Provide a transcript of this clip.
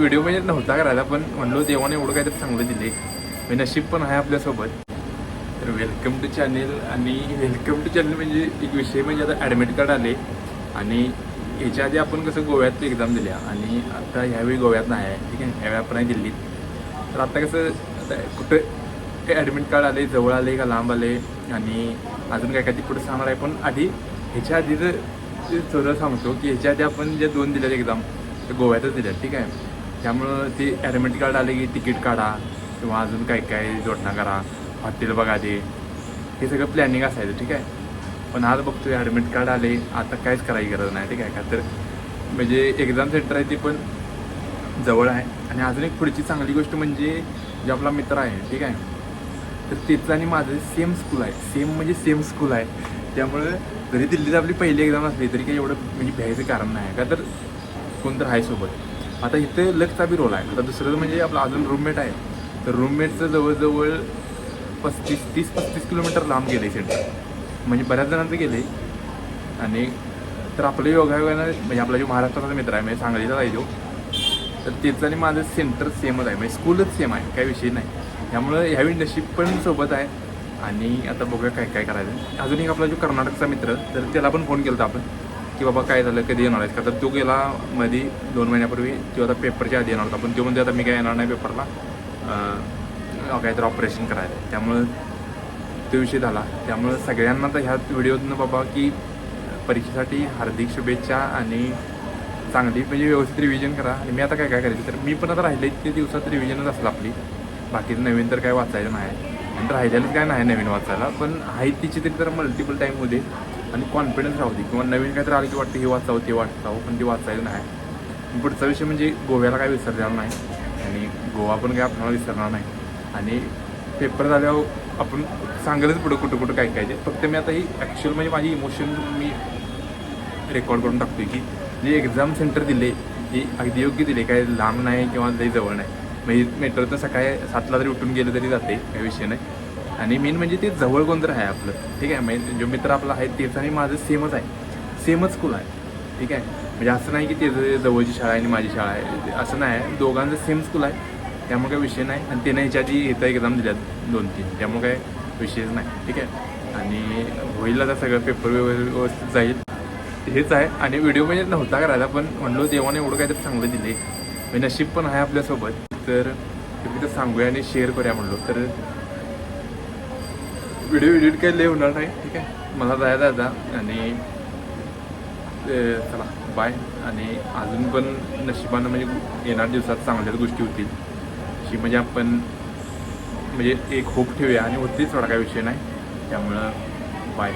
Video म्हणजे नव्हता करायला, पण म्हणलो देवाने एवढं काहीतरी चांगलं दिले, म्हणजे नशीब पण आहे आपल्यासोबत. तर वेलकम टू चॅनेल. आणि वेलकम टू चॅनेल म्हणजे एक विषय म्हणजे आता ॲडमिट कार्ड आले आणि ह्याच्या आधी आपण कसं गोव्यातली एक्झाम दिल्या आणि आता ह्यावेळी गोव्यात नाही आहे, ठीक आहे, ह्यावेळी आपण आहे दिल्लीत. तर आता कसं आता कुठं ॲडमिट कार्ड आले, जवळ आले का लांब आले आणि अजून काय काय ते पुढे सांगणार आहे. पण आधी ह्याच्या आधीचं थोडं सांगतो की ह्याच्या आधी आपण जे 2 दिल्यात एक्झाम ते गोव्यातच दिल्यात, ठीक आहे. त्यामुळं ते ॲडमिट कार्ड आले की तिकीट काढा किंवा अजून काय काय जोडणा करा, हॉटेल बघा, ते हे सगळं प्लॅनिंग असायचं, ठीक आहे. पण आज बघतोय ॲडमिट कार्ड आले, आता काहीच करायची गरज नाही, ठीक आहे. का तर म्हणजे एक्झाम सेंटर आहे ते पण जवळ आहे. आणि अजून एक पुढची चांगली गोष्ट म्हणजे जे आपला मित्र आहे, ठीक आहे, तर त्याचं आणि माझं सेम स्कूल आहे, सेम स्कूल आहे. त्यामुळे जरी दिल्लीत आपली पहिली एक्झाम असली तरी काही एवढं म्हणजे भ्यायचं कारण नाही, का तर कोणतं आहे सोबत. आता इथं लकचा बी रोल आहे. आता दुसरं म्हणजे आपला अजून रूममेट आहे, तर रूममेटचं जवळजवळ 30-35 किलोमीटर लांब गेले सेंटर, म्हणजे बऱ्याच जणांचं गेले. आणि तर आपलं योगायोगानं म्हणजे आपला जो महाराष्ट्राचा मित्र आहे, म्हणजे सांगलीचा आहे जो, तर त्याचं आणि माझं सेंटर सेमच आहे, म्हणजे स्कूलच सेम आहे, काही विषय नाही. त्यामुळं ह्यावेळी नशीब पण सोबत आहे. आणि आता बघूया काय काय करायचं. अजून एक आपला जो कर्नाटकचा मित्र, तर त्याला पण फोन केला होता आपण की बाबा काय झालं, कधी येणार आहेस का. तर तो गेला मध्ये 2 महिन्यापूर्वी, तो आता पेपरच्या आधी येणार होता, पण तो म्हणते आता मी काय येणार नाही पेपरला, काहीतरी ऑपरेशन करायला. त्यामुळं तो विषय झाला. त्यामुळं सगळ्यांना तर ह्या व्हिडिओतनं बाबा की परीक्षेसाठी हार्दिक शुभेच्छा आणि चांगली म्हणजे व्यवस्थित रिव्हिजन करा. आणि मी आता काय काय करायचं, तर मी पण आता राहिले ते दिवसात रिव्हिजनच असलं आपली, बाकीचं नवीन तर काय वाचायचं नाही. आणि राहिलेलंच काय नाही नवीन वाचायला, पण आहे तिची तरी तर मल्टिपल टाईम होते आणि कॉन्फिडन्स राहू दे. किंवा नवीन काय तर आलं की वाटतं हे वाचावं ते वाचावं, पण ते वाचायचं नाही. पुढचा विषय म्हणजे गोव्याला काय विसरलेला नाही आणि गोवा पण काय आपल्याला विसरणार नाही. आणि पेपर झाल्यावर आपण सांगेलच पुढं कुठं कुठं काय काय ते. फक्त मी आता ही ॲक्च्युअल म्हणजे माझी इमोशन मी रेकॉर्ड करून टाकतो की जे एक्झाम सेंटर दिले ते अगदी योग्य दिले, काय लांब नाही किंवा लई जवळ नाही. म्हणजे मेट्रोचं सकाळी 7ला जरी उठून गेलं तरी जाते, काही विषय नाही. आणि मेन म्हणजे ते जवळ कोणतं आहे आपलं, ठीक आहे. म्हणजे जो मित्र आपला आहे तेच आणि माझं सेमच आहे, सेमच स्कूल आहे, ठीक आहे. म्हणजे असं नाही की त्याचं जवळची शाळा आहे आणि माझी शाळा आहे, असं नाही. दोघांचं सेम स्कूल आहे, त्यामुळे काही विषय नाही. आणि त्यानं ह्याच्या आधी इथं एक्झाम दिल्यात 2-3, त्यामुळे काय विषयच नाही, ठीक आहे. आणि होईल आता सगळं पेपर व्यवस्थित जाईल, हेच आहे. आणि व्हिडिओ म्हणजे नव्हता करायला, पण म्हणलो देवाने एवढं काहीतरी चांगलं दिले, म्हणजे नशीब पण आहे आपल्यासोबत. तर तुम्ही तर सांगूया आणि शेअर करूया म्हणलो. तर व्हिडिओ एडिट काही लय होणार नाही, ठीक आहे. मला जायचं आता आणि चला बाय. आणि अजून पण नशिबानं म्हणजे येणाऱ्या दिवसात चांगल्याच गोष्टी होतील अशी म्हणजे आपण म्हणजे एक होप ठेवूया. आणि होतीच थोडा काही विषय नाही, त्यामुळं बाय.